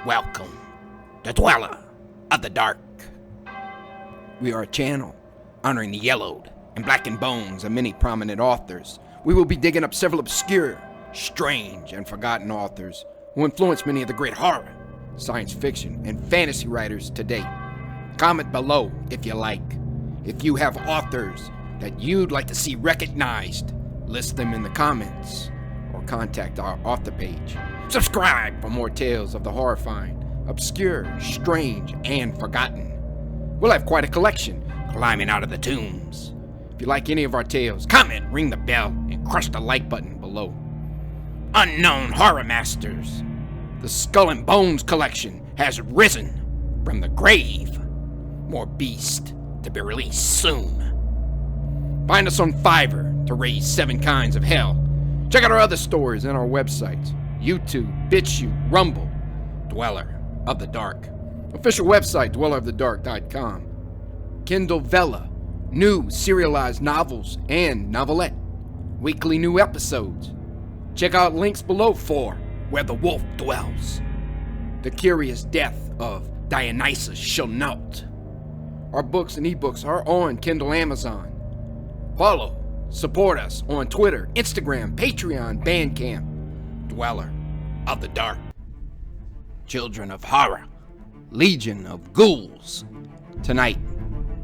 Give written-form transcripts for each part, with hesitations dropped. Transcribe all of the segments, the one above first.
Welcome, the Dweller of the Dark. We are a channel honoring the yellowed and blackened bones of many prominent authors. We will be digging up several obscure, strange, and forgotten authors who influenced many of the great horror, science fiction, and fantasy writers today. Comment below if you like. If you have authors that you'd like to see recognized, list them in the comments or contact our author page. Subscribe for more tales of the horrifying, obscure, strange, and forgotten. We'll have quite a collection climbing out of the tombs. If you like any of our tales, comment, ring the bell, and crush the like button below. Unknown Horror Masters. The Skull and Bones collection has risen from the grave. More beasts to be released soon. Find us on Fiverr to raise 7 kinds of hell. Check out our other stories and our websites. YouTube, BitChute, Rumble, Dweller of the Dark. Official website, dwellerofthedark.com. Kindle Vella, new serialized novels and novelette. Weekly new episodes. Check out links below for Where the Wolf Dwells. The Curious Death of Dionysus Chenault. Our books and ebooks are on Kindle Amazon. Follow, support us on Twitter, Instagram, Patreon, Bandcamp. Dweller of the Dark. Children of Horror. Legion of Ghouls. Tonight,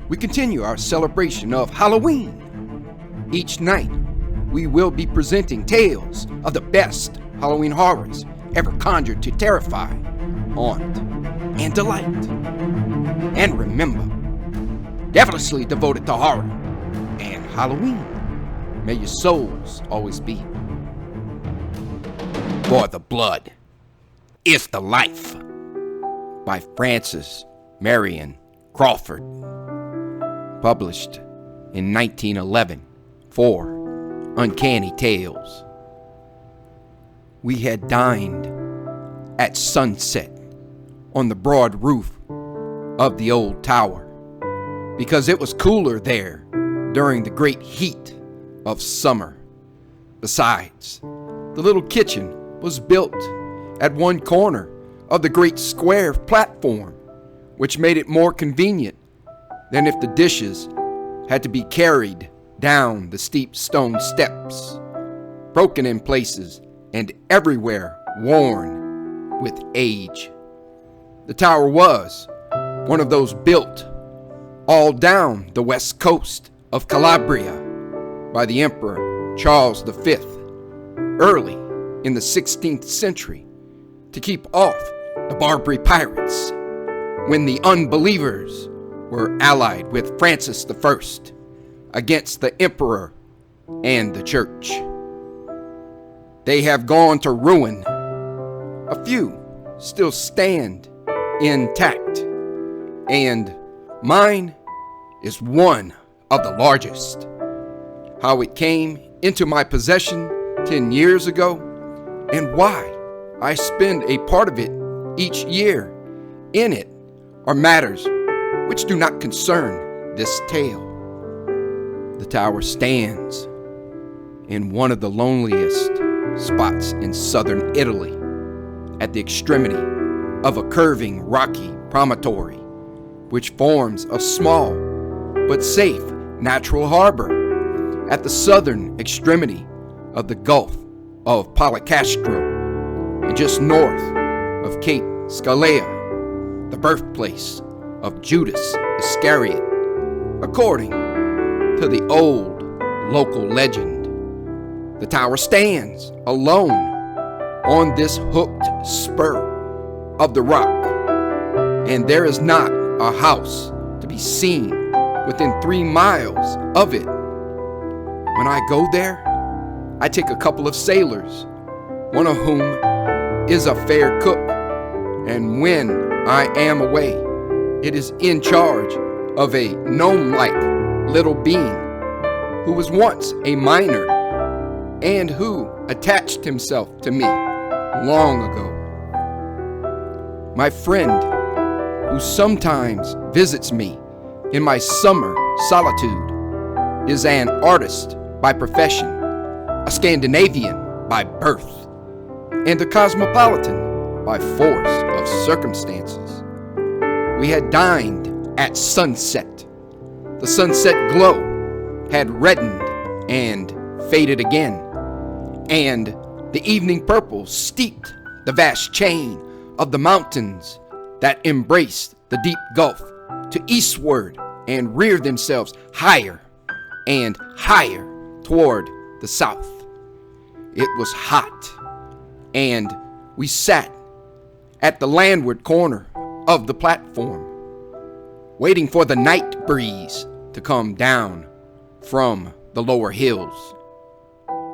we continue our celebration of Halloween. Each night, we will be presenting tales of the best Halloween horrors ever conjured to terrify, haunt, and delight. And remember, devilishly devoted to horror and Halloween, may your souls always be. For the Blood is the Life by Marion Crawford. Published in 1911 for Uncanny Tales. We had dined at sunset on the broad roof of the old tower because it was cooler there during the great heat of summer. Besides, the little kitchen was built at one corner of the great square platform, which made it more convenient than if the dishes had to be carried down the steep stone steps, broken in places and everywhere worn with age. The tower was one of those built all down the west coast of Calabria by the Emperor Charles V early in the 16th century to keep off the Barbary pirates when the unbelievers were allied with Francis I against the emperor and the church. They have gone to ruin. A few still stand intact, and mine is one of the largest. How it came into my possession 10 years ago, and why I spend a part of it each year in it are matters which do not concern this tale. The tower stands in one of the loneliest spots in southern Italy, at the extremity of a curving rocky promontory, which forms a small but safe natural harbor at the southern extremity of the Gulf of Policastro, and just north of Cape Scalea, the birthplace of Judas Iscariot, according to the old local legend. The tower stands alone on this hooked spur of the rock, and there is not a house to be seen within 3 miles of it. When I go there, I take a couple of sailors, one of whom is a fair cook, and when I am away, it is in charge of a gnome-like little being who was once a miner and who attached himself to me long ago. My friend, who sometimes visits me in my summer solitude, is an artist by profession, a Scandinavian by birth, and a cosmopolitan by force of circumstances. We had dined at sunset. The sunset glow had reddened and faded again, and the evening purple steeped the vast chain of the mountains that embraced the deep gulf to eastward and reared themselves higher and higher toward the south. It was hot, and we sat at the landward corner of the platform, waiting for the night breeze to come down from the lower hills.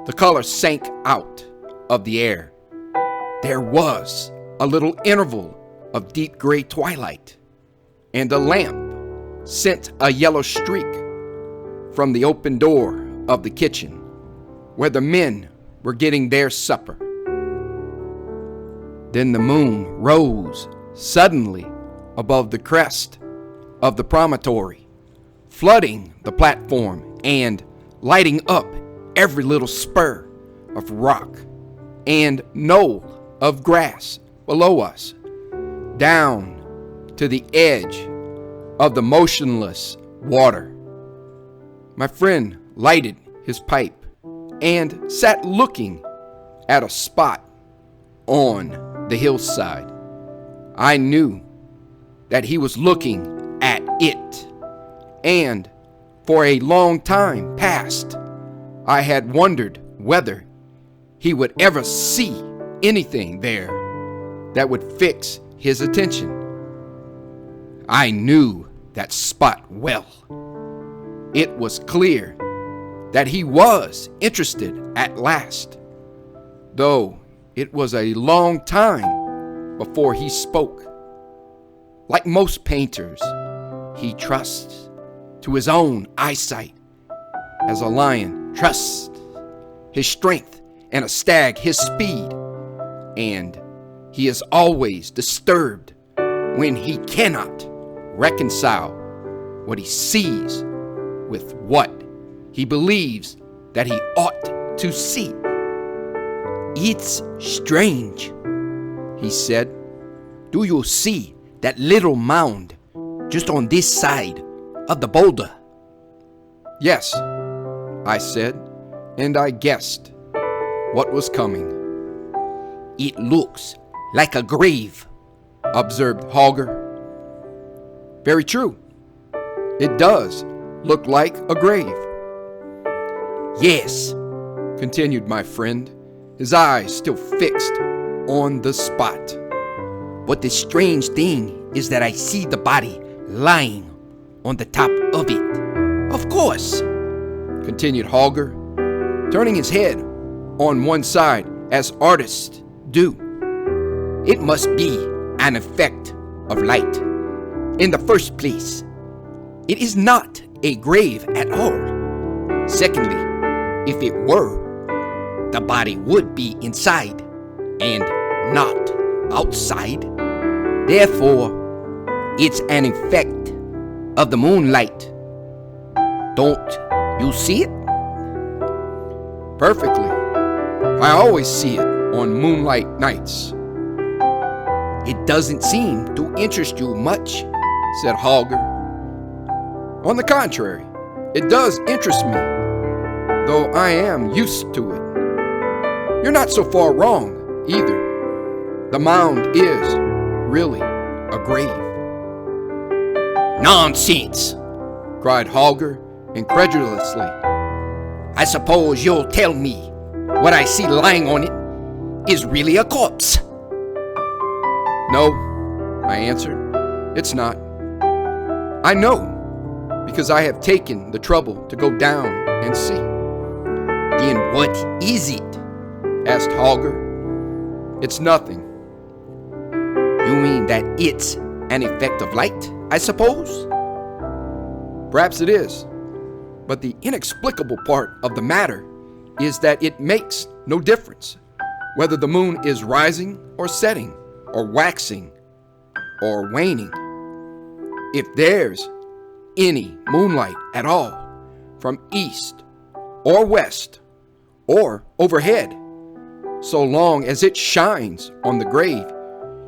The color sank out of the air. There was a little interval of deep gray twilight, and the lamp sent a yellow streak from the open door of the kitchen, where the men were getting their supper. Then the moon rose suddenly above the crest of the promontory, flooding the platform and lighting up every little spur of rock and knoll of grass below us, down to the edge of the motionless water. My friend lighted his pipe and sat looking at a spot on the hillside. I knew that he was looking at it, and for a long time past, I had wondered whether he would ever see anything there that would fix his attention. I knew that spot well. It was clear that he was interested at last, though it was a long time before he spoke. Like most painters, he trusts to his own eyesight, as a lion trusts his strength and a stag his speed, and he is always disturbed when he cannot reconcile what he sees with what he believes that he ought to see. "It's strange," he said. "Do you see that little mound just on this side of the boulder?" "Yes," I said, and I guessed what was coming. "It looks like a grave," observed Holger. "Very true. It does look like a grave." "Yes," continued my friend, his eyes still fixed on the spot. "But the strange thing is that I see the body lying on the top of it." "Of course," continued Holger, turning his head on one side as artists do. "It must be an effect of light. In the first place, it is not a grave at all. Secondly, if it were, the body would be inside and not outside. Therefore, it's an effect of the moonlight. Don't you see it?" "Perfectly. I always see it on moonlight nights." "It doesn't seem to interest you much," said Holger. "On the contrary, it does interest me, though I am used to it. You're not so far wrong, either. The mound is really a grave." "Nonsense!" cried Holger incredulously. "I suppose you'll tell me what I see lying on it is really a corpse." "No," I answered, "it's not. I know, because I have taken the trouble to go down and see." "Then what is it?" asked Holger. "It's nothing." "You mean that it's an effect of light, I suppose?" "Perhaps it is, but the inexplicable part of the matter is that it makes no difference whether the moon is rising or setting, or waxing or waning. If there's any moonlight at all, from east or west or overhead, so long as it shines on the grave,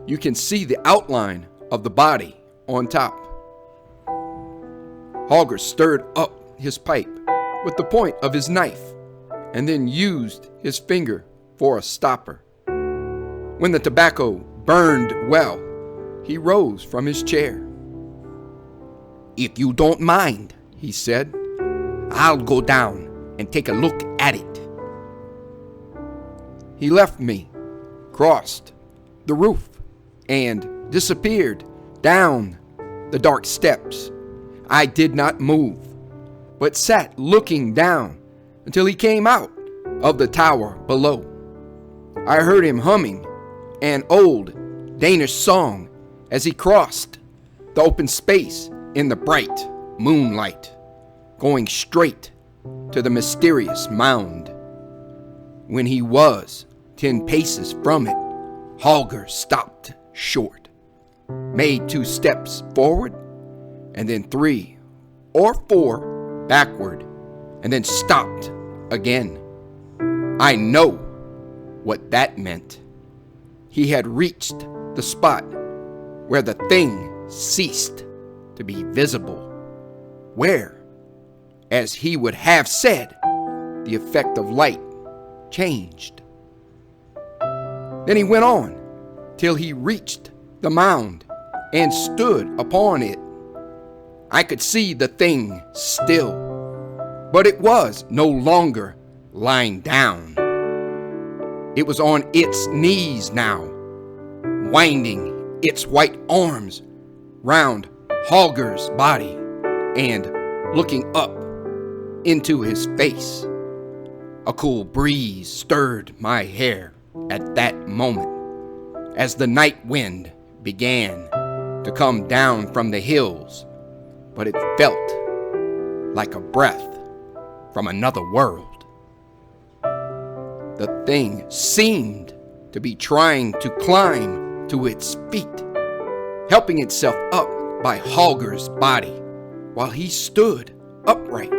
you can see the outline of the body on top. Holger stirred up his pipe with the point of his knife and then used his finger for a stopper. When the tobacco burned well, he rose from his chair. "If you don't mind," he said, "I'll go down and take a look at it." He left me, crossed the roof, and disappeared down the dark steps. I did not move, but sat looking down until he came out of the tower below. I heard him humming an old Danish song as he crossed the open space in the bright moonlight, going straight to the mysterious mound. When he was 10 paces from it, Holger stopped short, made 2 steps forward, and then 3 or 4 backward, and then stopped again. I know what that meant. He had reached the spot where the thing ceased to be visible, where, as he would have said, the effect of light changed. Then he went on till he reached the mound and stood upon it. I could see the thing still, but it was no longer lying down. It was on its knees now, winding its white arms round Holger's body and looking up into his face. A cool breeze stirred my hair at that moment as the night wind began to come down from the hills, but it felt like a breath from another world. The thing seemed to be trying to climb to its feet, helping itself up by Holger's body while he stood upright,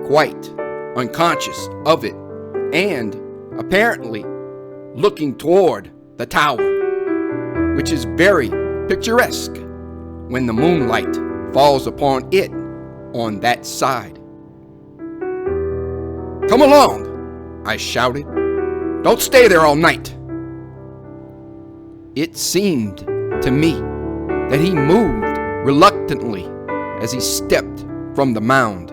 quite unconscious of it, and apparently looking toward the tower, which is very picturesque when the moonlight falls upon it on that side. "Come along," I shouted. "Don't stay there all night." It seemed to me that he moved reluctantly as he stepped from the mound,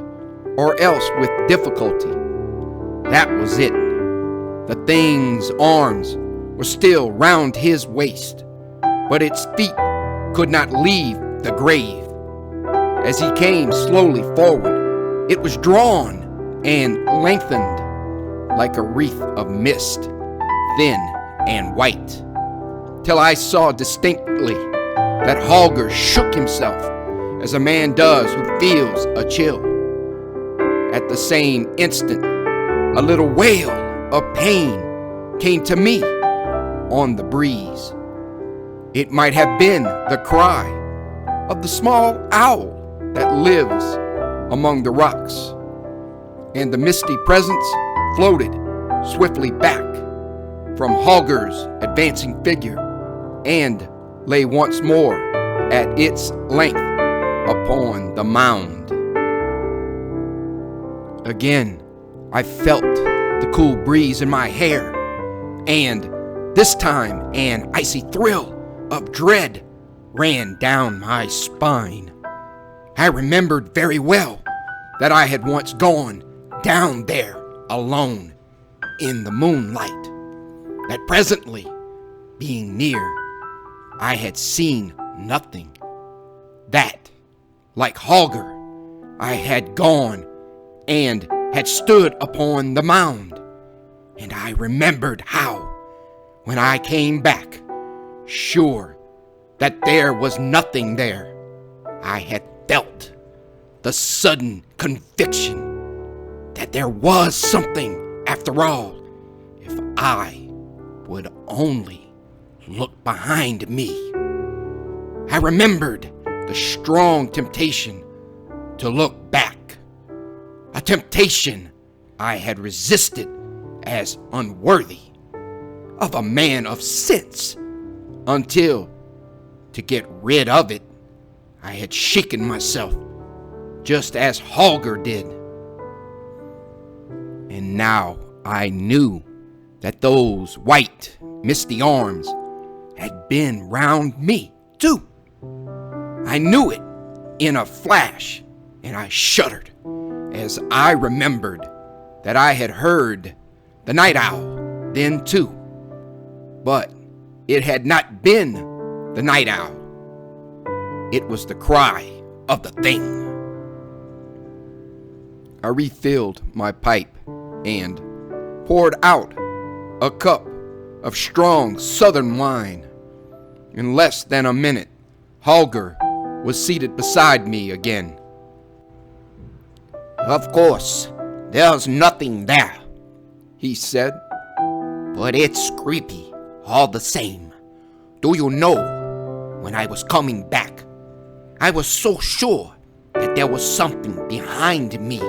or else with difficulty. That was it. The thing's arms were still round his waist, but its feet could not leave the grave. As he came slowly forward, it was drawn and lengthened like a wreath of mist, thin and white, till I saw distinctly that Holger shook himself as a man does who feels a chill. At the same instant, a little wail of pain came to me on the breeze. It might have been the cry of the small owl that lives among the rocks, and the misty presence floated swiftly back from Holger's advancing figure and lay once more at its length upon the mound. Again, I felt the cool breeze in my hair, and this time an icy thrill of dread ran down my spine. I remembered very well that I had once gone down there alone in the moonlight, that presently, being near, I had seen nothing, that, like Holger, I had gone and had stood upon the mound, and I remembered how, when I came back, sure that there was nothing there, I had felt the sudden conviction that there was something after all, if I would only look behind me. I remembered the strong temptation to look back, a temptation I had resisted as unworthy of a man of sense, until, to get rid of it, I had shaken myself, just as Holger did. And now I knew that those white, misty arms had been round me, too. I knew it in a flash, and I shuddered as I remembered that I had heard the night owl then, too. But it had not been the night owl. It was the cry of the thing. I refilled my pipe and poured out a cup of strong southern wine. In less than a minute, Holger was seated beside me again. "Of course, there's nothing there," he said, "but it's creepy all the same. Do you know, when I was coming back, I was so sure that there was something behind me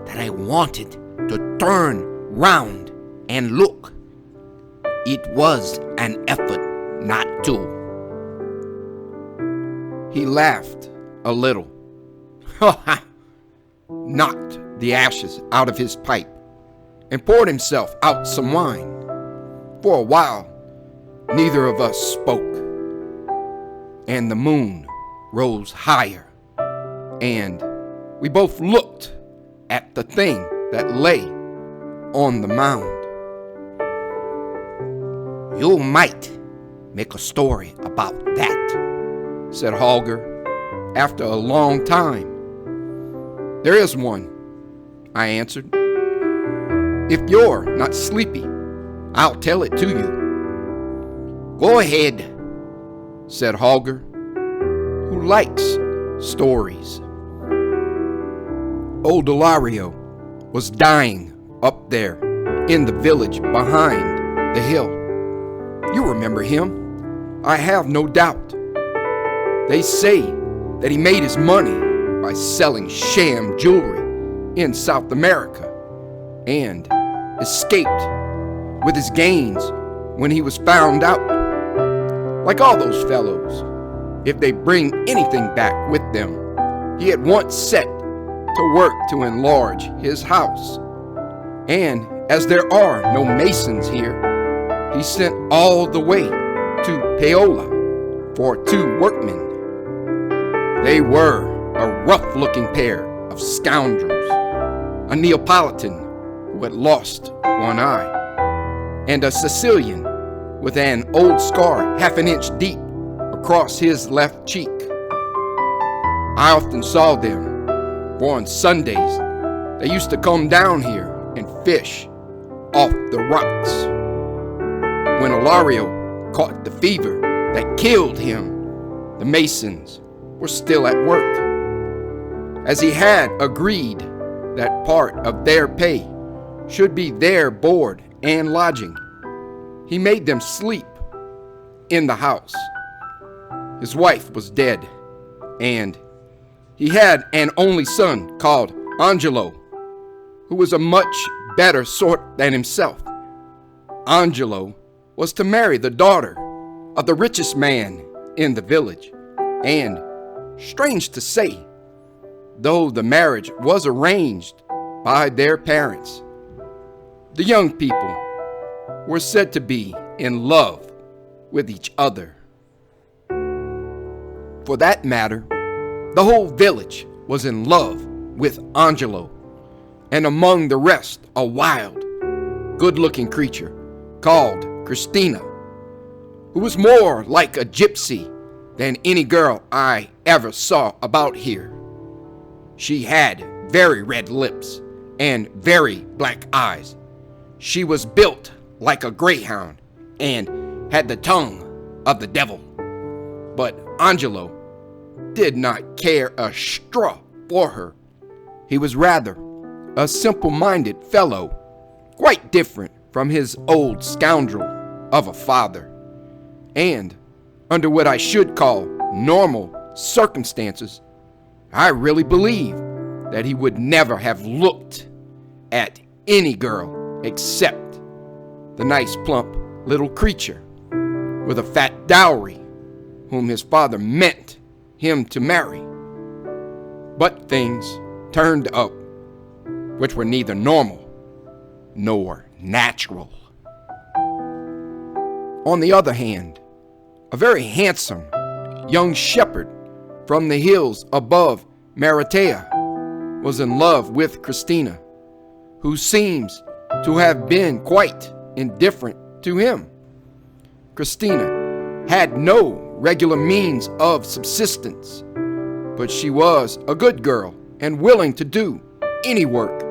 that I wanted to turn round and look. It was an effort not to." He laughed a little, knocked the ashes out of his pipe, and poured himself out some wine. For a while, neither of us spoke, and the moon rose higher, and we both looked at the thing that lay on the mound. "You might make a story about that," said Holger after a long time. "There is one," I answered. "If you're not sleepy, I'll tell it to you." "Go ahead," said Holger, who likes stories. Old Ilario was dying up there in the village behind the hill. You remember him, I have no doubt. They say that he made his money by selling sham jewelry in South America and escaped with his gains when he was found out. Like all those fellows, if they bring anything back with them, he at once set to work to enlarge his house. And as there are no masons here, he sent all the way to Paola for 2 workmen. They were a rough-looking pair of scoundrels, a Neapolitan who had lost one eye, and a Sicilian with an old scar half an inch deep across his left cheek. I often saw them, for on Sundays they used to come down here and fish off the rocks. When Ilario caught the fever that killed him, the masons were still at work. As he had agreed that part of their pay should be their board and lodging, he made them sleep in the house. His wife was dead, and he had an only son called Angelo, who was a much better sort than himself. Angelo was to marry the daughter of the richest man in the village, and, strange to say, though the marriage was arranged by their parents, the young people were said to be in love with each other. For that matter, the whole village was in love with Angelo, and among the rest a wild, good-looking creature called Christina, who was more like a gypsy than any girl I ever saw about here. She had very red lips and very black eyes. She was built like a greyhound and had the tongue of the devil. But Angelo did not care a straw for her. He was rather a simple-minded fellow, quite different from his old scoundrel of a father. And under what I should call normal circumstances, I really believe that he would never have looked at any girl except the nice plump little creature with a fat dowry, whom his father meant him to marry. But things turned up which were neither normal nor natural. On the other hand, a very handsome young shepherd from the hills above Maratea was in love with Christina, who seems to have been quite indifferent to him. Christina had no regular means of subsistence, but she was a good girl and willing to do any work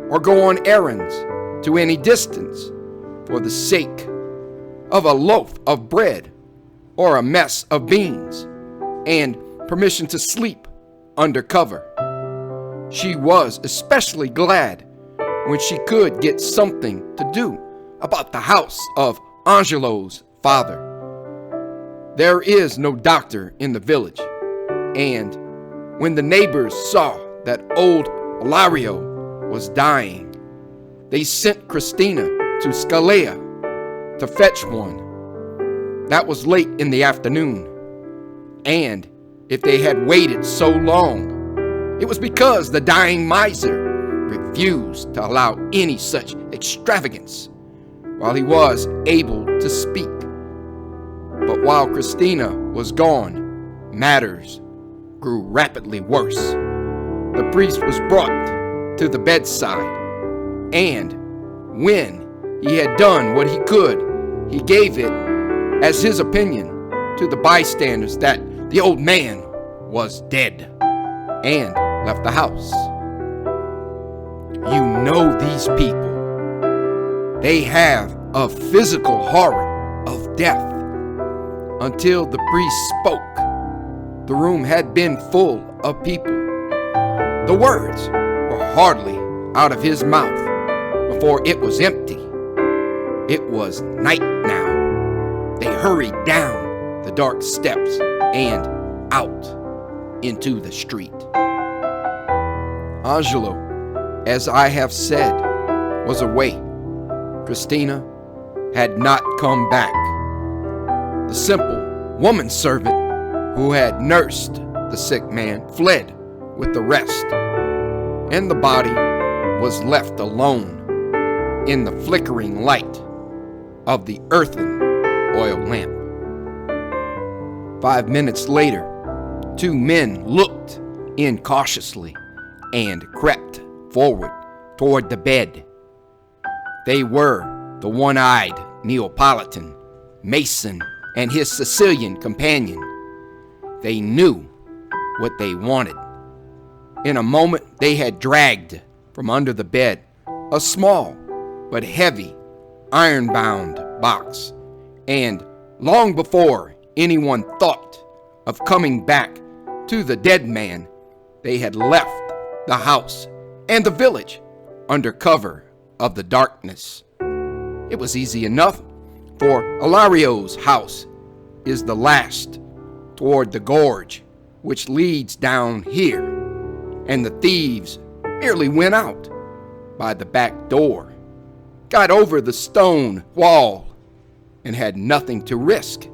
or go on errands to any distance for the sake of a loaf of bread or a mess of beans and permission to sleep under cover. She was especially glad when she could get something to do about the house of Angelo's father. There is no doctor in the village, and when the neighbors saw that old Ilario was dying, they sent Christina to Scalea to fetch one. That was late in the afternoon, and if they had waited so long, it was because the dying miser refused to allow any such extravagance while he was able to speak. But while Christina was gone, matters grew rapidly worse. The priest was brought to the bedside, and when he had done what he could, he gave it as his opinion to the bystanders that the old man was dead, and left the house. You know these people. They have a physical horror of death. Until the priest spoke, the room had been full of people. The words were hardly out of his mouth before it was empty. It was night now. They hurried down the dark steps and out into the street. Angelo, as I have said, was away. Christina had not come back. The simple woman servant who had nursed the sick man fled with the rest, and the body was left alone in the flickering light of the earthen oil lamp. 5 minutes later, 2 men looked in cautiously and crept forward toward the bed. They were the one-eyed Neapolitan, Mason, and his Sicilian companion. They knew what they wanted. In a moment, they had dragged from under the bed a small but heavy iron-bound box, and long before anyone thought of coming back to the dead man, they had left the house and the village under cover of the darkness. It was easy enough, for Ilario's house is the last toward the gorge which leads down here, and the thieves merely went out by the back door, got over the stone wall, and had nothing to risk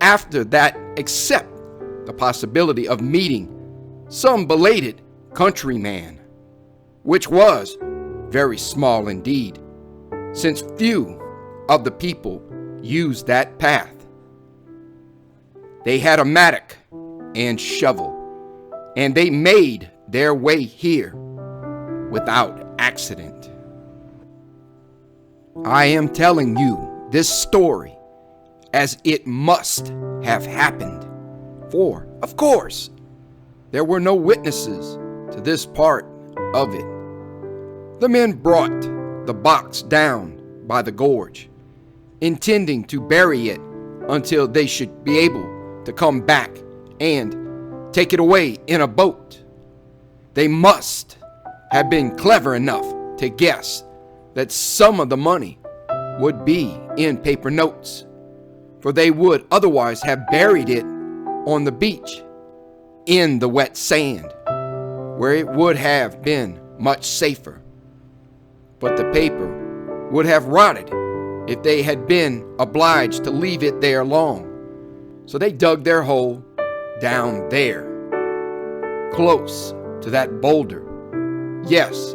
after that except the possibility of meeting some belated countryman, which was very small indeed, since few of the people used that path. They had a mattock and shovel, and they made their way here without accident. I am telling you this story as it must have happened, for, of course, there were no witnesses to this part of it. The men brought the box down by the gorge, intending to bury it until they should be able to come back and take it away in a boat. They must have been clever enough to guess that some of the money would be in paper notes, for they would otherwise have buried it on the beach in the wet sand, where it would have been much safer. But the paper would have rotted if they had been obliged to leave it there long. So they dug their hole down there, close to that boulder. Yes,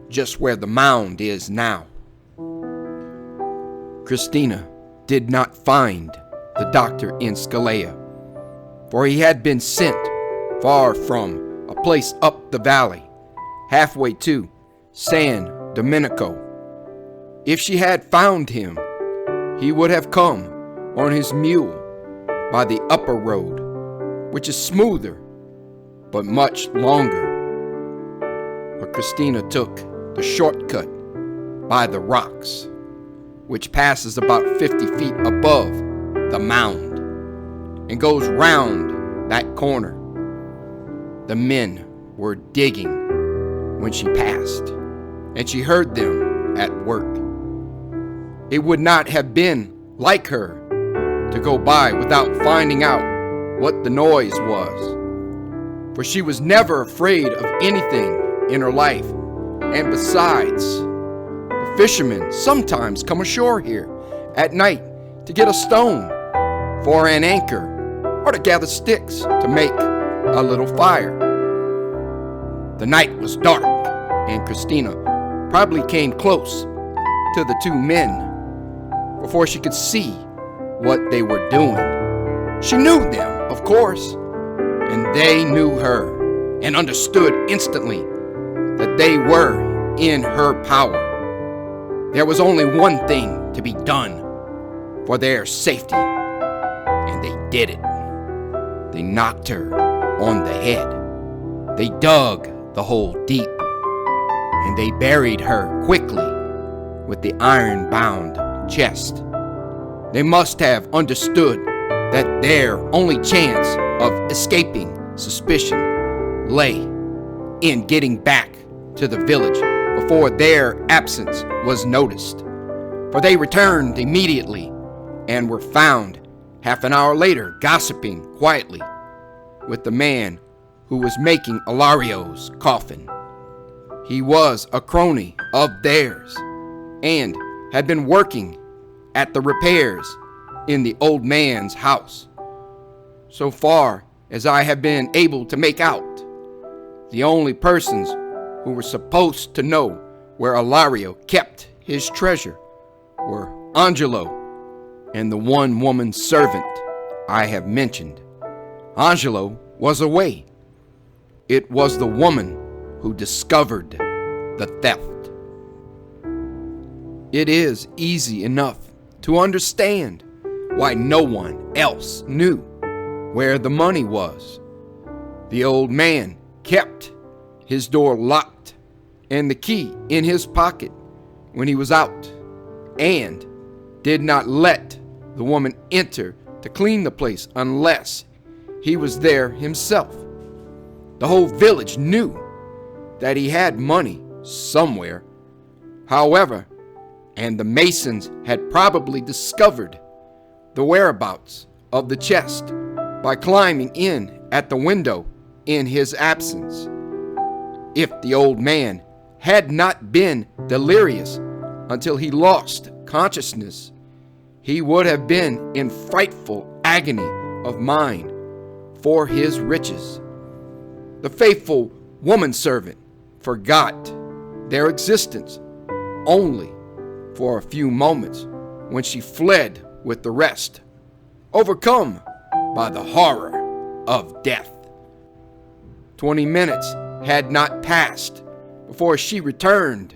just where the mound is now. Christina did not find the doctor in Scalea, for he had been sent far from a place up the valley, halfway to San Domenico. If she had found him, he would have come on his mule by the upper road, which is smoother but much longer. But Christina took the shortcut by the rocks, which passes about 50 feet above the mound and goes round that corner. The men were digging when she passed, and she heard them at work. It would not have been like her to go by without finding out what the noise was, for she was never afraid of anything in her life. And besides, the fishermen sometimes come ashore here at night to get a stone for an anchor or to gather sticks to make a little fire. The night was dark, and Christina probably came close to the two men before she could see what they were doing. She knew them, of course, and they knew her and understood instantly that they were in her power. There was only one thing to be done for their safety, and they did it. They knocked her on the head. They dug the hole deep, and they buried her quickly with the iron-bound chest. They must have understood that their only chance of escaping suspicion lay in getting back to the village before their absence was noticed, for they returned immediately and were found half an hour later gossiping quietly with the man who was making Ilario's coffin. He was a crony of theirs and had been working at the repairs in the old man's house. So far as I have been able to make out, the only persons who were supposed to know where Ilario kept his treasure were Angelo and the one woman servant I have mentioned. Angelo was away. It was the woman who discovered the theft. It is easy enough to understand why no one else knew where the money was. The old man kept his door locked and the key in his pocket when he was out, and did not let the woman enter to clean the place unless he was there himself. The whole village knew that he had money somewhere, however, and the masons had probably discovered the whereabouts of the chest by climbing in at the window in his absence. If the old man had not been delirious until he lost consciousness, he would have been in frightful agony of mind for his riches. The faithful woman servant forgot their existence only for a few moments when she fled with the rest, overcome by the horror of death. 20 minutes had not passed before she returned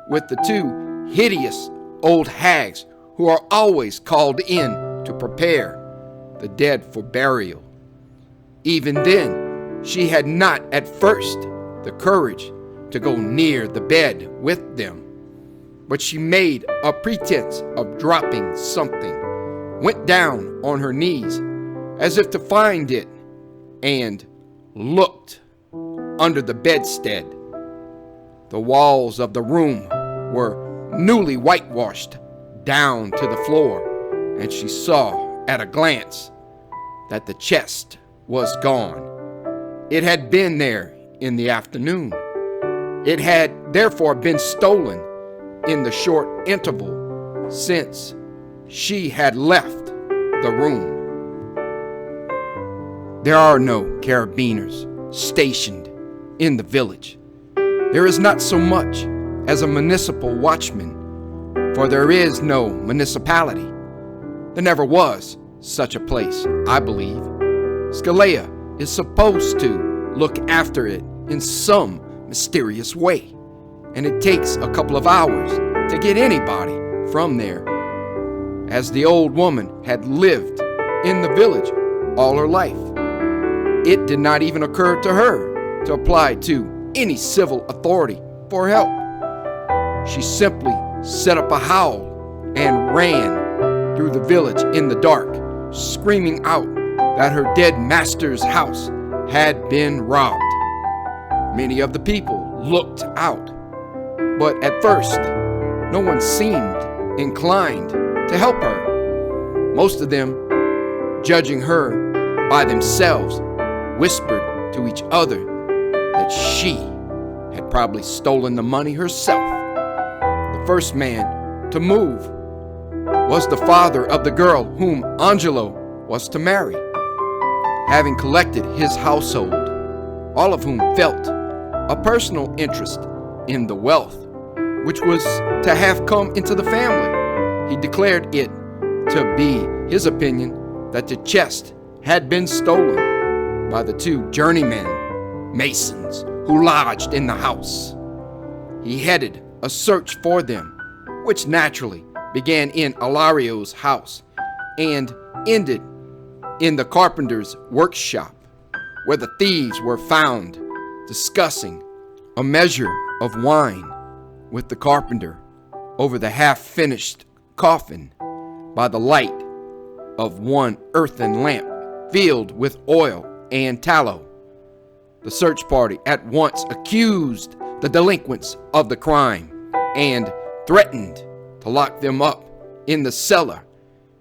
with the two hideous old hags who are always called in to prepare the dead for burial. Even then, she had not at first the courage to go near the bed with them, but she made a pretense of dropping something, went down on her knees as if to find it, and looked under the bedstead. The walls of the room were newly whitewashed down to the floor, and she saw at a glance that the chest was gone. It had been there in the afternoon. It had therefore been stolen in the short interval since she had left the room. There are no carabiners stationed in the village. There is not so much as a municipal watchman, for there is no municipality. There never was such a place, I believe. Scalea is supposed to look after it in some mysterious way, and it takes a couple of hours to get anybody from there, as the old woman had lived in the village all her life. It did not even occur to her to apply to any civil authority for help. She simply set up a howl and ran through the village in the dark, screaming out that her dead master's house had been robbed. Many of the people looked out, but at first, no one seemed inclined to help her. Most of them, judging her by themselves, whispered to each other that she had probably stolen the money herself. The first man to move was the father of the girl whom Angelo was to marry, having collected his household, all of whom felt a personal interest in the wealth which was to have come into the family. He declared it to be his opinion that the chest had been stolen by the two journeymen masons who lodged in the house. He headed a search for them, which naturally began in Ilario's house and ended in the carpenter's workshop, where the thieves were found discussing a measure of wine with the carpenter over the half-finished coffin by the light of one earthen lamp filled with oil and tallow. The search party at once accused the delinquents of the crime and threatened to lock them up in the cellar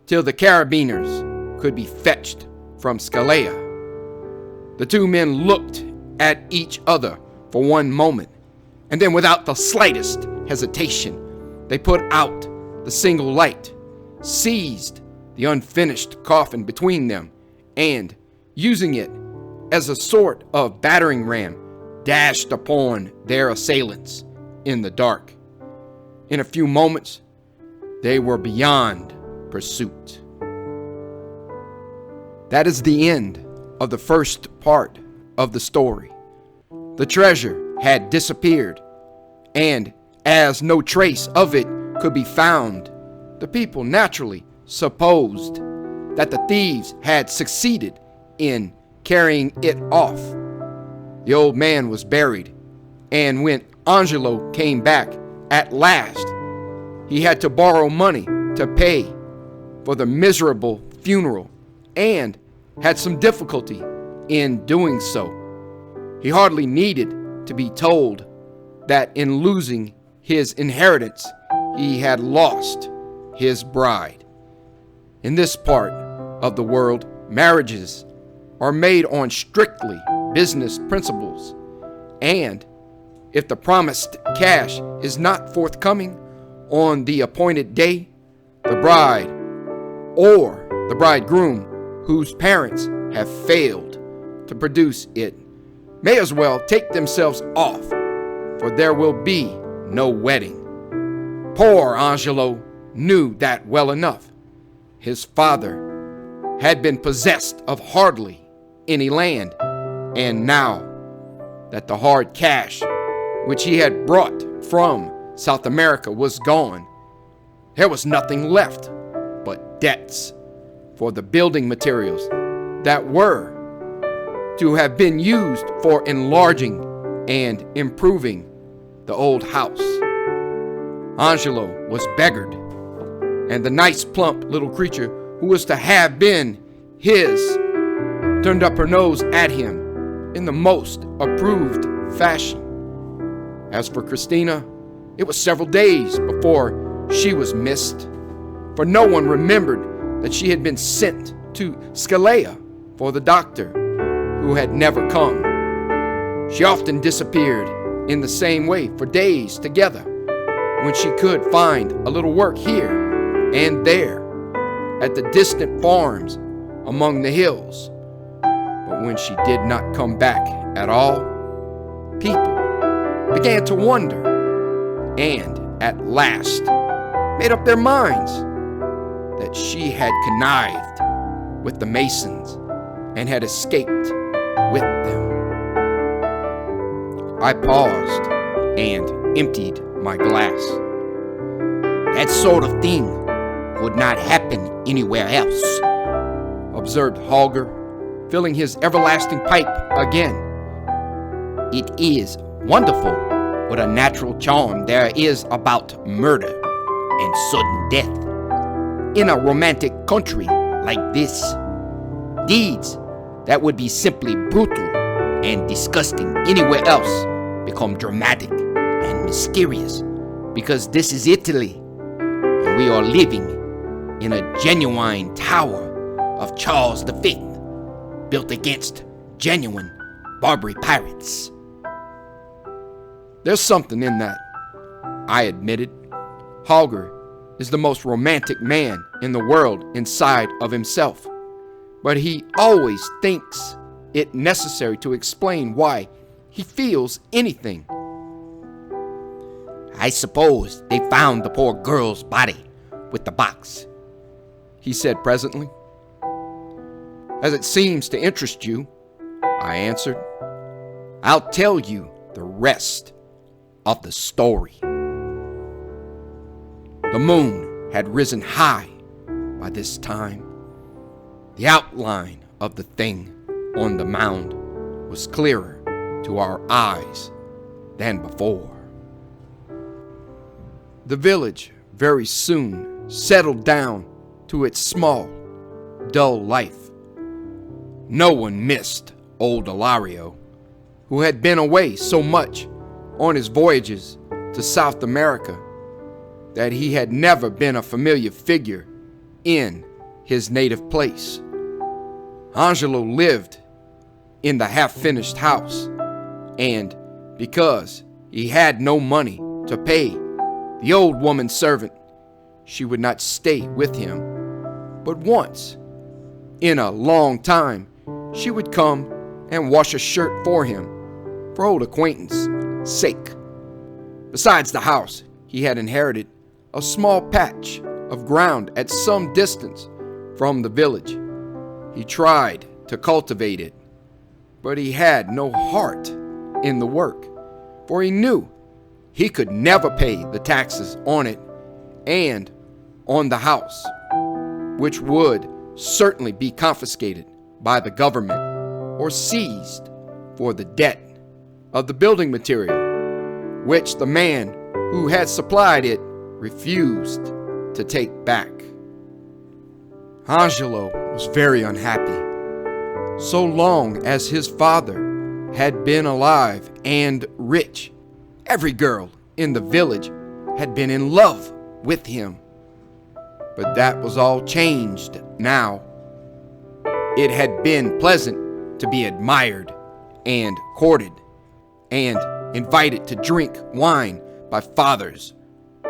till the carabiners could be fetched from Scalea. The two men looked at each other for one moment, and then without the slightest hesitation, they put out the single light, seized the unfinished coffin between them, and, using it as a sort of battering ram, dashed upon their assailants in the dark. In a few moments, they were beyond pursuit. That is the end of the first part of the story. The treasure had disappeared, and as no trace of it could be found, the people naturally supposed that the thieves had succeeded in carrying it off. The old man was buried, and when Angelo came back at last, he had to borrow money to pay for the miserable funeral and had some difficulty in doing so. He hardly needed to be told that in losing his inheritance, he had lost his bride. In this part of the world, marriages are made on strictly business principles, and if the promised cash is not forthcoming on the appointed day, the bride or the bridegroom whose parents have failed to produce it may as well take themselves off, for there will be no wedding. Poor Angelo knew that well enough. His father had been possessed of hardly any land, and now that the hard cash which he had brought from South America was gone, there was nothing left but debts for the building materials that were to have been used for enlarging and improving the old house. Angelo was beggared, and the nice plump little creature who was to have been his turned up her nose at him in the most approved fashion. As for Christina, it was several days before she was missed, for no one remembered that she had been sent to Scalea for the doctor, who had never come. She often disappeared in the same way for days together, when she could find a little work here and there at the distant farms among the hills. But when she did not come back at all, people began to wonder, and at last made up their minds that she had connived with the Masons and had escaped with them. I paused and emptied my glass. That sort of thing could not happen anywhere else, observed Holger, filling his everlasting pipe again. It is wonderful what a natural charm there is about murder and sudden death. In a romantic country like this, deeds that would be simply brutal and disgusting anywhere else become dramatic and mysterious because this is Italy, and we are living in a genuine tower of Charles V, built against genuine Barbary pirates. There's something in that, I admitted. Holger is the most romantic man in the world inside of himself, but he always thinks it necessary to explain why he feels anything. I suppose they found the poor girl's body with the box, he said presently. As it seems to interest you, I answered, I'll tell you the rest of the story. The moon had risen high by this time. The outline of the thing on the mound was clearer to our eyes than before. The village very soon settled down to its small, dull life. No one missed old Ilario, who had been away so much on his voyages to South America that he had never been a familiar figure in his native place. Angelo lived in the half-finished house, and because he had no money to pay the old woman servant, she would not stay with him. But once in a long time, she would come and wash a shirt for him, for old acquaintance' sake. Besides the house, he had inherited a small patch of ground at some distance from the village. He tried to cultivate it, but he had no heart in the work, for he knew he could never pay the taxes on it and on the house, which would certainly be confiscated by the government or seized for the debt of the building material, which the man who had supplied it refused to take back. Angelo was very unhappy. So long as his father had been alive and rich, every girl in the village had been in love with him. But that was all changed now. It had been pleasant to be admired and courted and invited to drink wine by fathers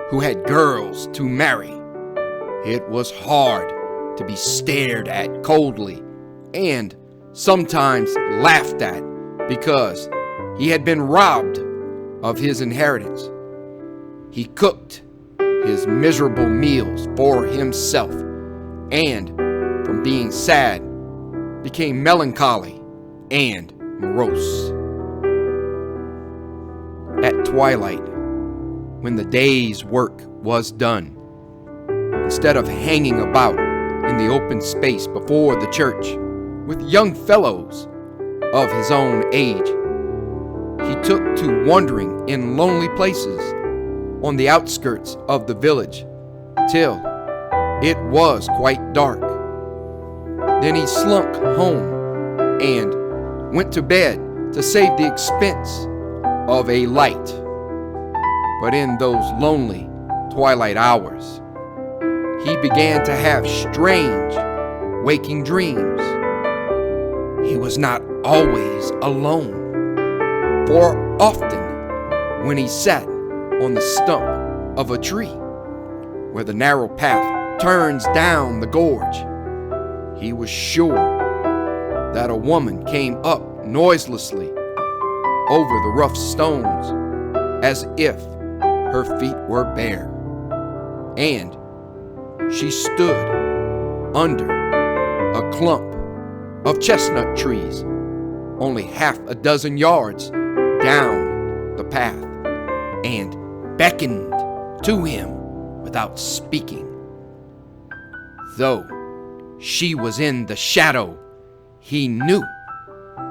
who had girls to marry. It was hard to be stared at coldly and sometimes laughed at because he had been robbed of his inheritance. He cooked his miserable meals for himself, and from being sad, became melancholy and morose. At twilight, when the day's work was done, instead of hanging about in the open space before the church with young fellows of his own age, he took to wandering in lonely places on the outskirts of the village till it was quite dark. Then he slunk home and went to bed to save the expense of a light. But in those lonely twilight hours, he began to have strange waking dreams. He was not always alone, for often when he sat on the stump of a tree where the narrow path turns down the gorge, he was sure that a woman came up noiselessly over the rough stones as if her feet were bare, and she stood under a clump of chestnut trees only half a dozen yards down the path, and beckoned to him without speaking. Though she was in the shadow, he knew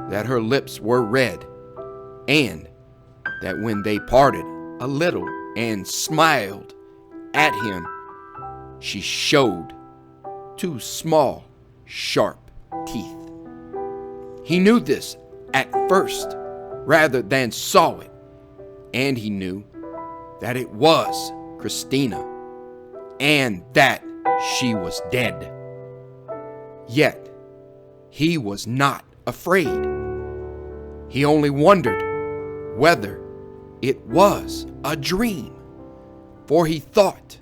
that her lips were red, and that when they parted a little and smiled at him, she showed 2 small, sharp teeth. He knew this at first rather than saw it, and he knew that it was Christina and that she was dead. Yet he was not afraid. He only wondered whether it was a dream, for he thought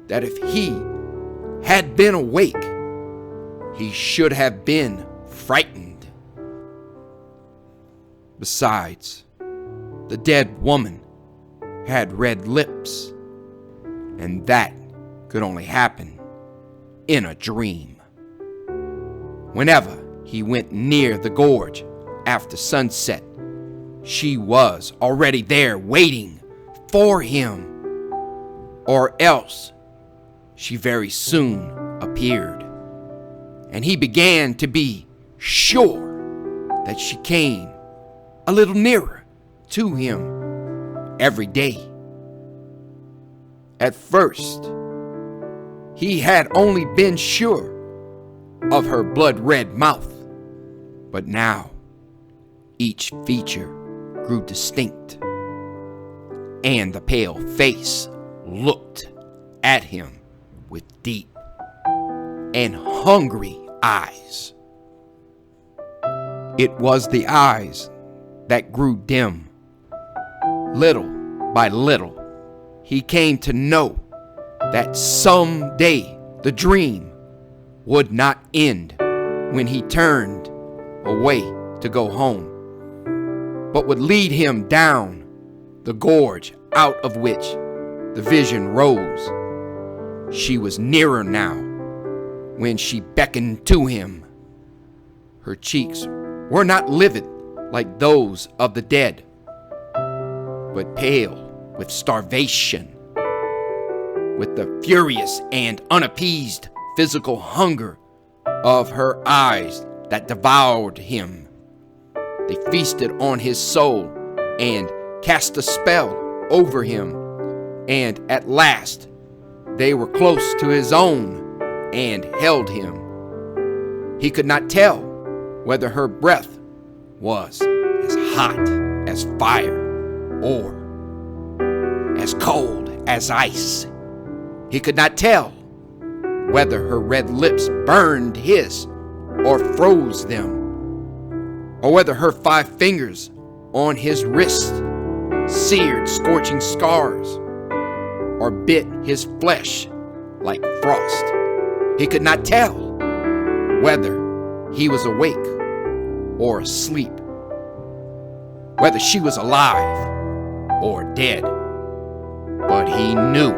that if he had been awake, he should have been frightened. Besides, the dead woman had red lips, and that could only happen in a dream. Whenever he went near the gorge after sunset, she was already there waiting for him, or else she very soon appeared, and he began to be sure that she came a little nearer to him every day. At first, he had only been sure of her blood-red mouth, but now each feature grew distinct, and the pale face looked at him with deep and hungry eyes. It was the eyes that grew dim. Little by little, he came to know that someday the dream would not end when he turned away to go home, but would lead him down the gorge out of which the vision rose. She was nearer now when she beckoned to him. Her cheeks were not livid like those of the dead, but pale with starvation, with the furious and unappeased physical hunger of her eyes that devoured him. They feasted on his soul and cast a spell over him, and at last they were close to his own and held him. He could not tell whether her breath was as hot as fire or as cold as ice. He could not tell whether her red lips burned his or froze them, or whether her 5 fingers on his wrist seared scorching scars or bit his flesh like frost. He could not tell whether he was awake or asleep, whether she was alive or dead, but he knew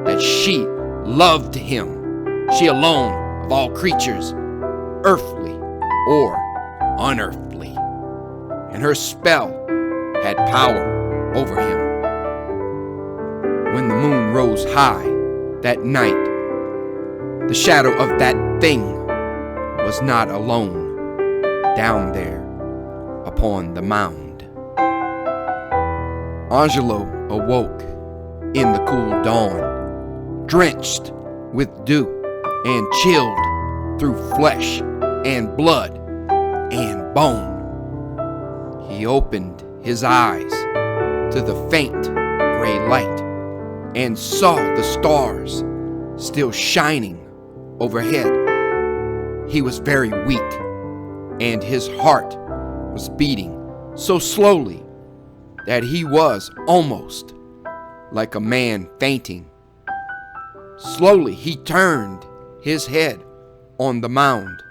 that she loved him, she alone of all creatures, earthly or unearthly, and her spell had power over him. When the moon rose high that night, the shadow of that thing was not alone down there upon the mound. Angelo awoke in the cool dawn, drenched with dew and chilled through flesh and blood and bone. He opened his eyes to the faint gray light and saw the stars still shining overhead. He was very weak, and his heart was beating so slowly that he was almost like a man fainting. Slowly he turned his head on the mound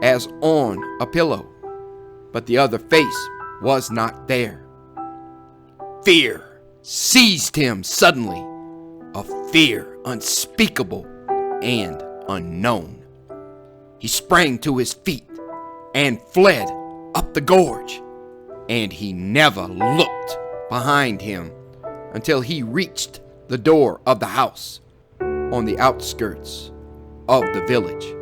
as on a pillow, but the other face was not there. Fear seized him suddenly, a fear unspeakable and unknown. He sprang to his feet and fled up the gorge, and he never looked behind him until he reached the door of the house on the outskirts of the village.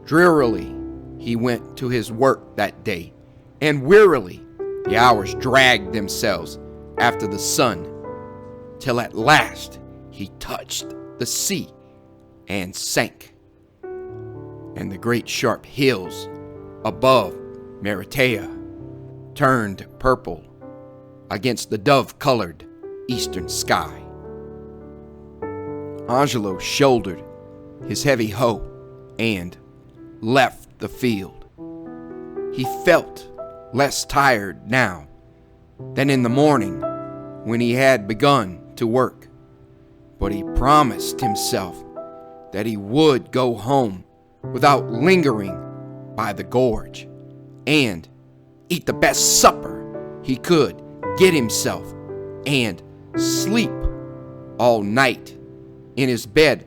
Drearily he went to his work that day, and wearily the hours dragged themselves after the sun, till at last he touched the sea and sank, and the great sharp hills above Meritea turned purple against the dove-colored eastern sky. Angelo shouldered his heavy hoe and left the field. He felt less tired now than in the morning when he had begun to work, but he promised himself that he would go home without lingering by the gorge, and eat the best supper he could get himself, and sleep all night in his bed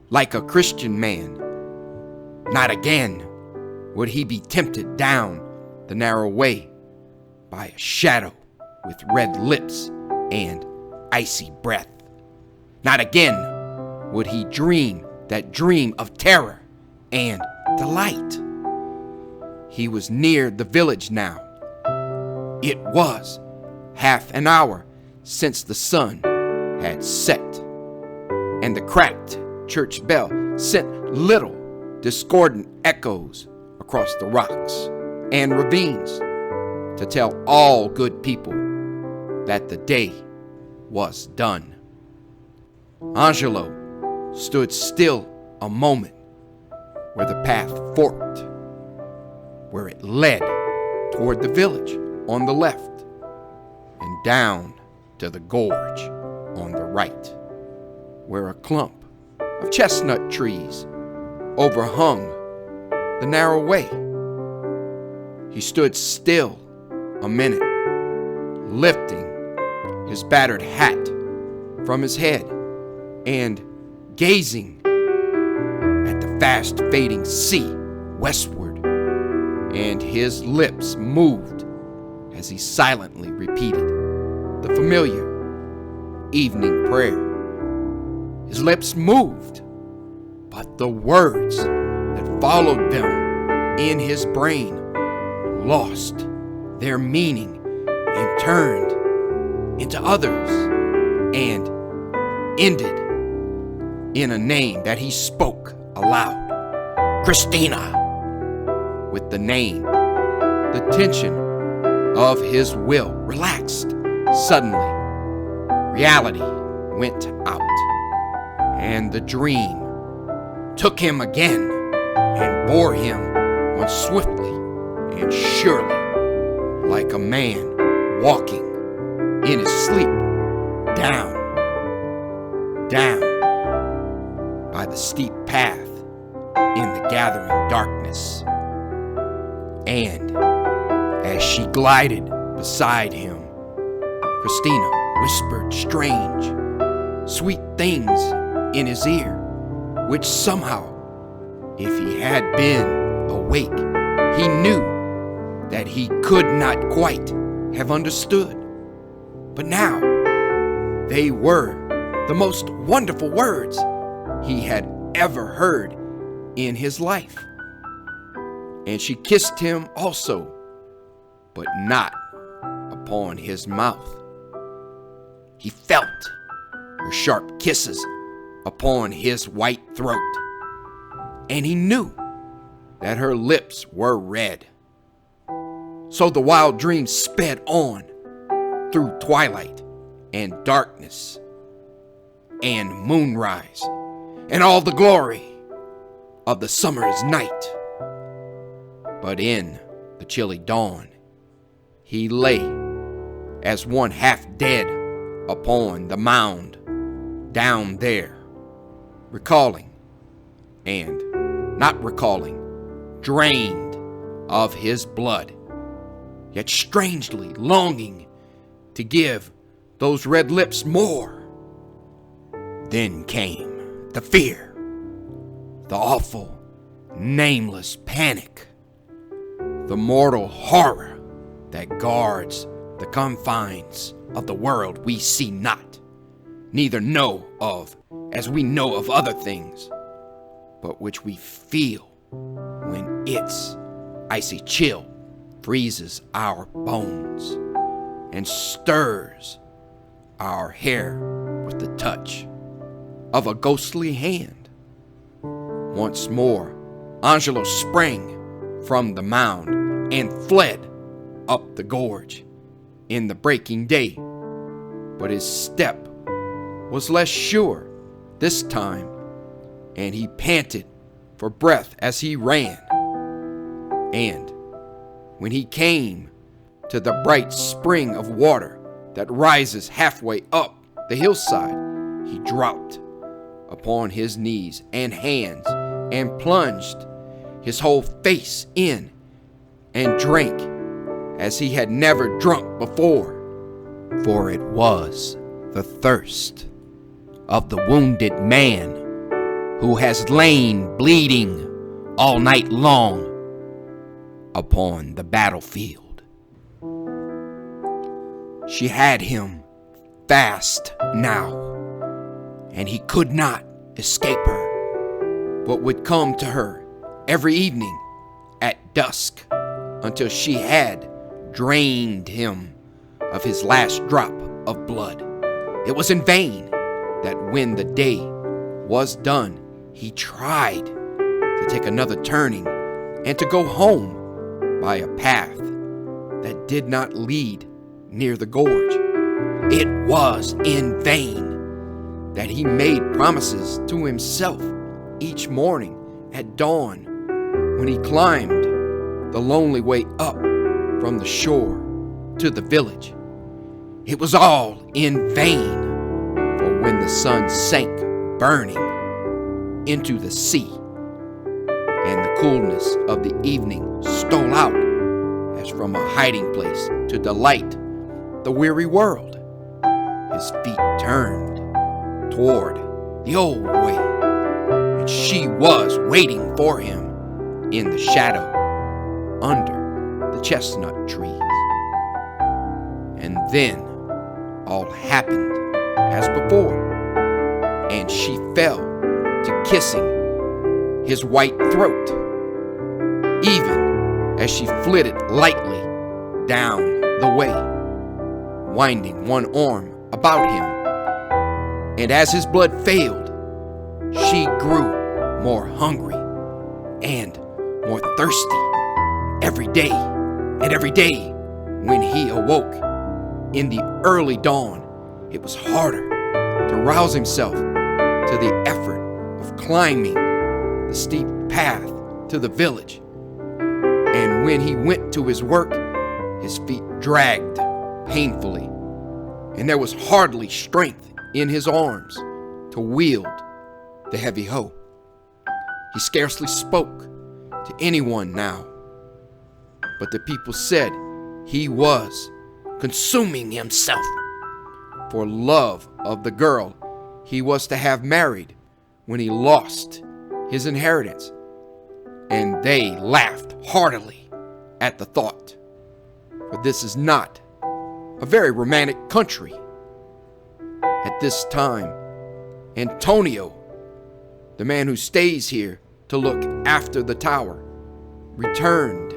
like a Christian man. Not again would he be tempted down the narrow way by a shadow with red lips and icy breath. Not again would he dream that dream of terror and delight. He was near the village now. It was half an hour since the sun had set, and the cracked church bell sent little discordant echoes across the rocks and ravines to tell all good people that the day was done. Angelo stood still a moment where the path forked, where it led toward the village on the left and down to the gorge on the right, where a clump of chestnut trees overhung the narrow way. He stood still a minute, lifting his battered hat from his head and gazing at the fast fading sea westward, and his lips moved as he silently repeated the familiar evening prayer. His lips moved, but the words that followed them in his brain lost their meaning and turned into others and ended in a name that he spoke aloud. Christina. With the name, the tension of his will relaxed suddenly. Reality went out, and the dream took him again and bore him on swiftly and surely, like a man walking in his sleep, down by the steep path in the gathering darkness. And as she glided beside him, Christina whispered strange, sweet things in his ear, which somehow, if he had been awake, he knew that he could not quite have understood. But now, they were the most wonderful words he had ever heard in his life. And she kissed him also, but not upon his mouth. He felt her sharp kisses upon his white throat, and he knew that her lips were red. So the wild dream sped on through twilight and darkness and moonrise and all the glory of the summer's night. But in the chilly dawn, he lay as one half dead upon the mound down there, recalling and not recalling drained of his blood, yet strangely longing to give those red lips more. Then came the fear, the awful, nameless panic, the mortal horror that guards the confines of the world we see not, neither know of as we know of other things, but which we feel when its icy chill freezes our bones and stirs our hair with the touch of a ghostly hand. Once more, Angelo sprang from the mound and fled up the gorge in the breaking day, but his step was less sure this time, and he panted for breath as he ran. And when he came to the bright spring of water that rises halfway up the hillside, he dropped upon his knees and hands and plunged his whole face in and drank as he had never drunk before, for it was the thirst of the wounded man who has lain bleeding all night long upon the battlefield. She had him fast now, and he could not escape her, but would come to her every evening at dusk until she had drained him of his last drop of blood. It was in vain that when the day was done, he tried to take another turning and to go home by a path that did not lead near the gorge. It was in vain that he made promises to himself each morning at dawn when he climbed the lonely way up from the shore to the village. It was all in vain, for when the sun sank burning into the sea and the coolness of the evening stole out as from a hiding place to delight the weary world, his feet turned toward the old way, and she was waiting for him in the shadow under the chestnut trees. And then all happened as before, and she fell to kissing his white throat, even as she flitted lightly down the way, winding one arm about him. And as his blood failed, she grew more hungry and more thirsty every day, and every day when he awoke in the early dawn, it was harder to rouse himself to the effort of climbing the steep path to the village. And when he went to his work, his feet dragged painfully, and there was hardly strength in his arms to wield the heavy hoe. He scarcely spoke to anyone now, but the people said he was consuming himself for love of the girl he was to have married when he lost his inheritance, and they laughed heartily at the thought, for this is not a very romantic country. At this time, Antonio, the man who stays here to look after the tower, returned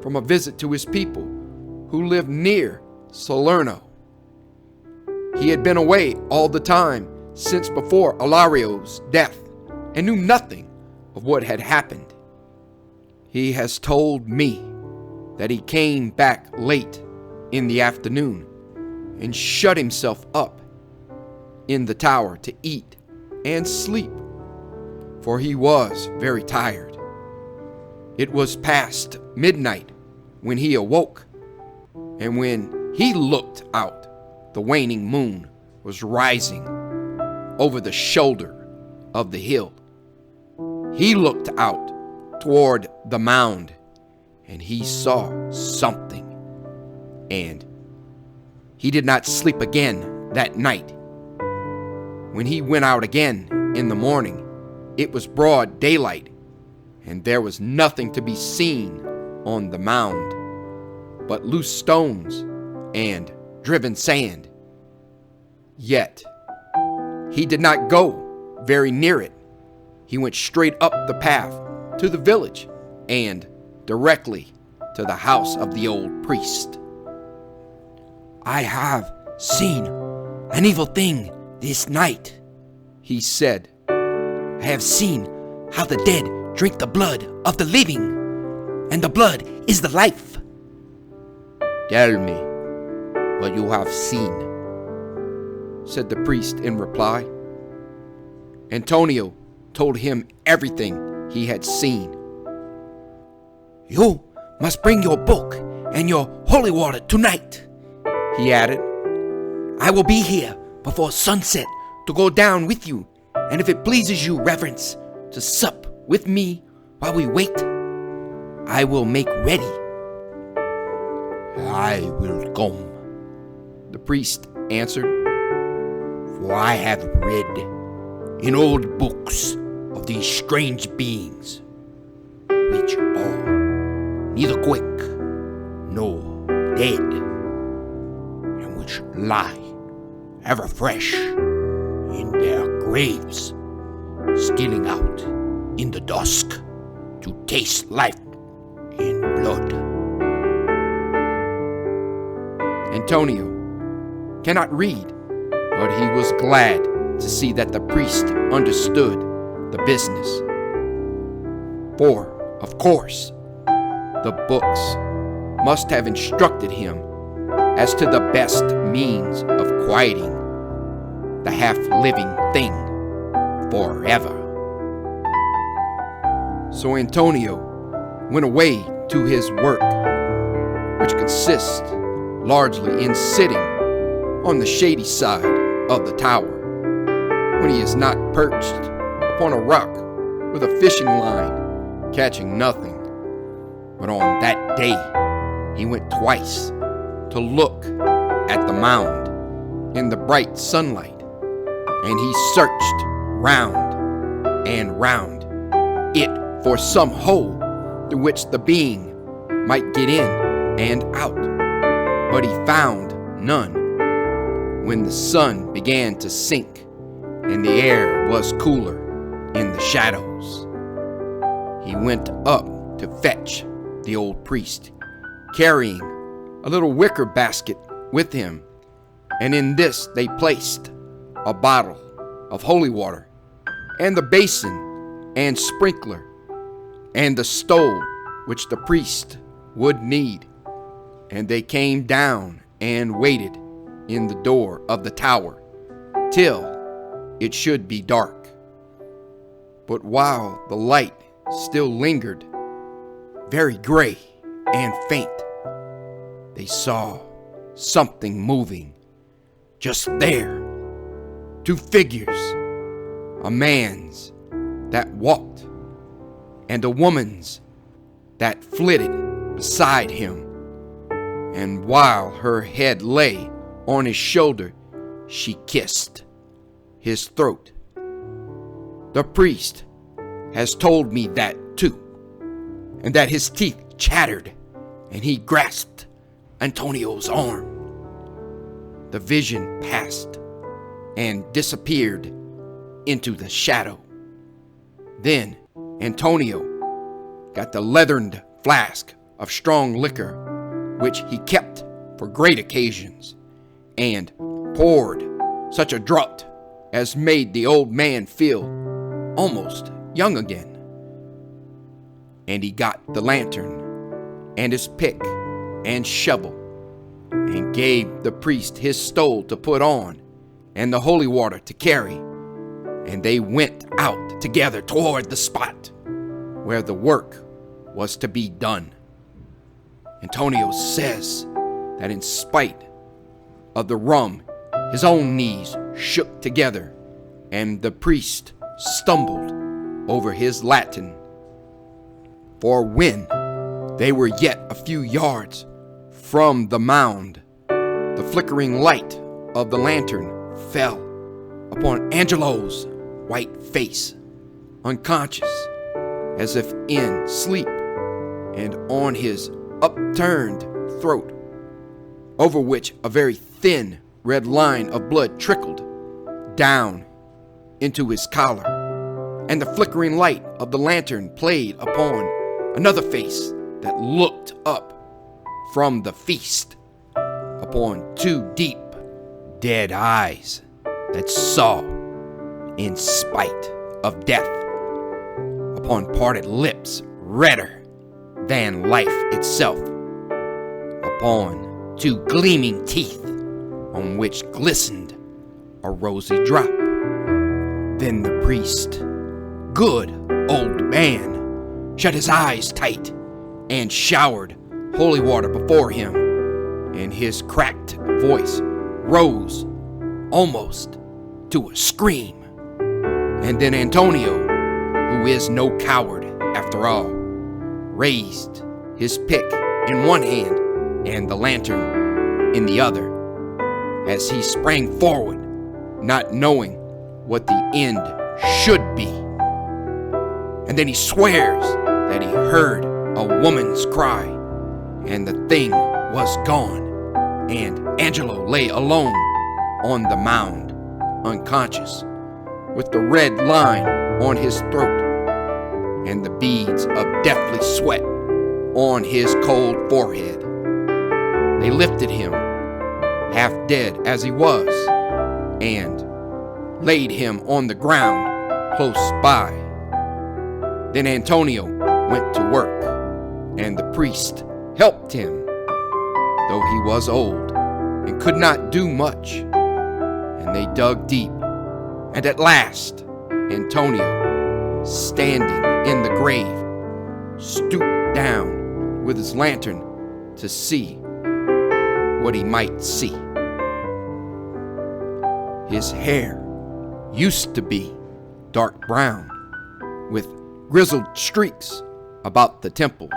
from a visit to his people who lived near Salerno. He had been away all the time since before Ilario's death and knew nothing of what had happened. He has told me that he came back late in the afternoon and shut himself up in the tower to eat and sleep, for he was very tired. It was past midnight when he awoke, and when he looked out, the waning moon was rising over the shoulder of the hill. He looked out toward the mound, and he saw something. And he did not sleep again that night. When he went out again in the morning, it was broad daylight, and there was nothing to be seen on the mound but loose stones and driven sand. Yet he did not go very near it. He went straight up the path to the village and directly to the house of the old priest. "I have seen an evil thing this night," he said. "I have seen how the dead drink the blood of the living, and the blood is the life." "Tell me what you have seen," said the priest in reply. Antonio told him everything he had seen. "You must bring your book and your holy water tonight," he added. "I will be here before sunset to go down with you, and if it pleases you, Reverence, to sup with me while we wait, I will make ready." "I will come," the priest answered, "for I have read in old books of these strange beings, which are neither quick nor dead, and which lie ever fresh in their graves, stealing out in the dusk to taste life in blood." Antonio cannot read, but he was glad to see that the priest understood the business. For, of course, the books must have instructed him as to the best means of quieting the half-living thing forever. So Antonio went away to his work, which consists largely in sitting on the shady side of the tower when he is not perched upon a rock with a fishing line catching nothing. But on that day he went twice to look at the mound in the bright sunlight, and he searched round and round it for some hole through which the being might get in and out, but he found none. When the sun began to sink and the air was cooler in the shadows, he went up to fetch the old priest, carrying a little wicker basket with him, and in this they placed a bottle of holy water, and the basin and sprinkler, and the stole which the priest would need. And they came down and waited in the door of the tower till it should be dark. But while the light still lingered, very gray and faint, they saw something moving just there. 2 figures, a man's that walked, and a woman's that flitted beside him. And while her head lay on his shoulder, she kissed his throat. The priest has told me that too, and that his teeth chattered, and he grasped Antonio's arm. The vision passed and disappeared into the shadow. Then Antonio got the leatherned flask of strong liquor, which he kept for great occasions, and poured such a draught as made the old man feel almost young again. And he got the lantern and his pick and shovel, and gave the priest his stole to put on and the holy water to carry, and they went out together toward the spot where the work was to be done. Antonio says that in spite of the rum, his own knees shook together, and the priest stumbled over his Latin. For when they were yet a few yards from the mound, the flickering light of the lantern fell upon Angelo's white face, unconscious, as if in sleep, and on his upturned throat, over which a very thin red line of blood trickled down into his collar, and the flickering light of the lantern played upon another face that looked up from the feast upon two deep, dead eyes that saw, in spite of death, upon parted lips redder than life itself, upon two gleaming teeth on which glistened a rosy drop. Then the priest, good old man, shut his eyes tight and showered holy water before him, and his cracked voice rose almost to a scream. And then Antonio, who is no coward after all, raised his pick in one hand and the lantern in the other, as he sprang forward, not knowing what the end should be. And then he swears that he heard a woman's cry, and the thing was gone, and Angelo lay alone on the mound, unconscious, with the red line on his throat, and the beads of deathly sweat on his cold forehead. They lifted him, half dead as he was, and laid him on the ground close by. Then Antonio went to work, and the priest helped him, though he was old and could not do much. And they dug deep, and at last Antonio, standing in the grave, stooped down with his lantern to see what he might see. His hair used to be dark brown, with grizzled streaks about the temples,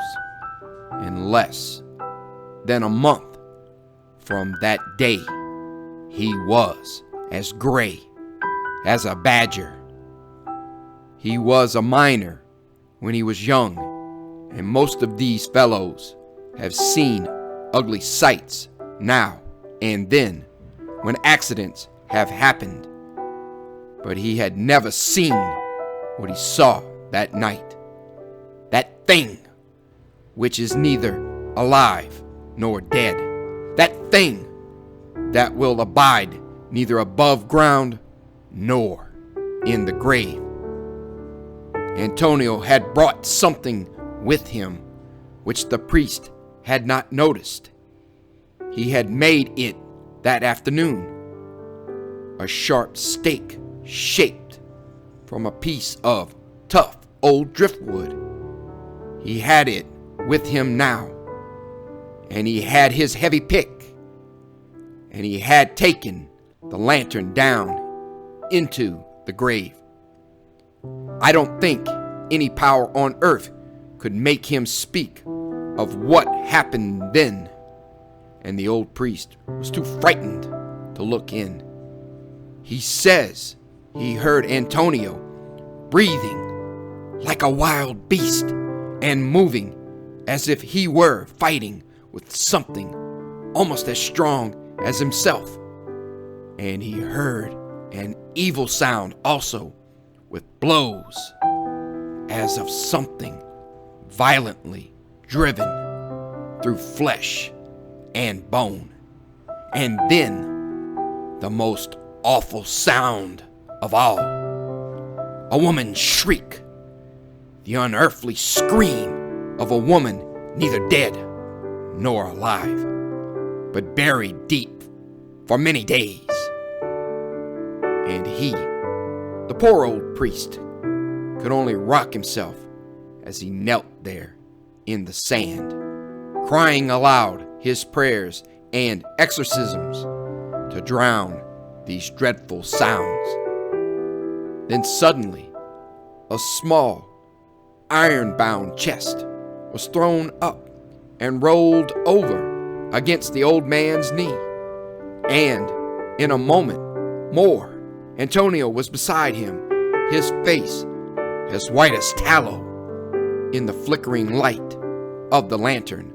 and less than a month from that day he was as gray as a badger. He was a miner when he was young, and most of these fellows have seen ugly sights now and then when accidents have happened, but he had never seen what he saw that night. That thing which is neither alive nor dead. That thing that will abide neither above ground nor in the grave. Antonio had brought something with him which the priest had not noticed. He had made it that afternoon, a sharp stake shaped from a piece of tough old driftwood. He had it with him now, and he had his heavy pick, and he had taken the lantern down into the grave. I don't think any power on earth could make him speak of what happened then, and the old priest was too frightened to look in. He says he heard Antonio breathing like a wild beast and moving as if he were fighting with something almost as strong as himself. And he heard an evil sound also, with blows as of something violently driven through flesh and bone. And then the most awful sound of all, a woman's shriek, the unearthly scream of a woman neither dead nor alive, but buried deep for many days. And he, the poor old priest, could only rock himself as he knelt there in the sand, crying aloud his prayers and exorcisms to drown these dreadful sounds. Then suddenly, a small, iron-bound chest was thrown up and rolled over against the old man's knee. And in a moment more, Antonio was beside him, his face as white as tallow in the flickering light of the lantern,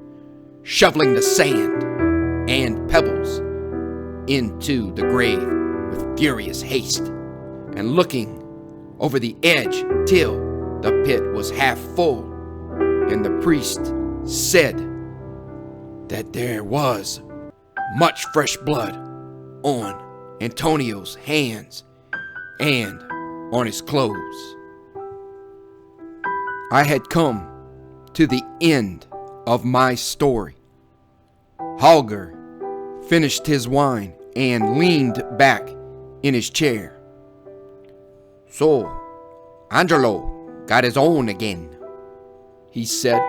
shoveling the sand and pebbles into the grave with furious haste, and looking over the edge till the pit was half full. And the priest said that there was much fresh blood on Antonio's hands and on his clothes. I had come to the end of my story. Holger finished his wine and leaned back in his chair. So, Angelo got his own again, he said.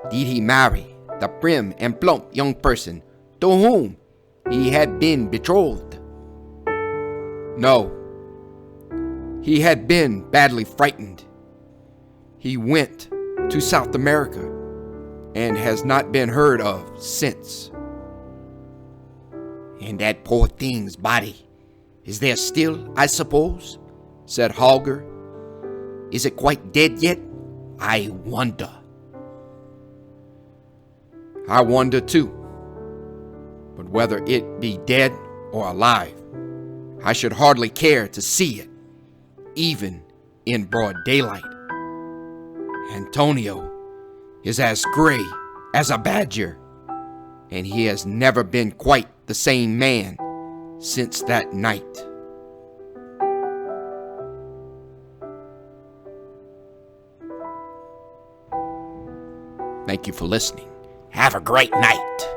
Did he marry the prim and plump young person to whom he had been betrothed? No. He had been badly frightened. He went to South America and has not been heard of since. And that poor thing's body is there still, I suppose? Said Holger. Is it quite dead yet? I wonder. I wonder too. But whether it be dead or alive, I should hardly care to see it, even in broad daylight. Antonio is as gray as a badger, and he has never been quite the same man since that night. Thank you for listening. Have a great night.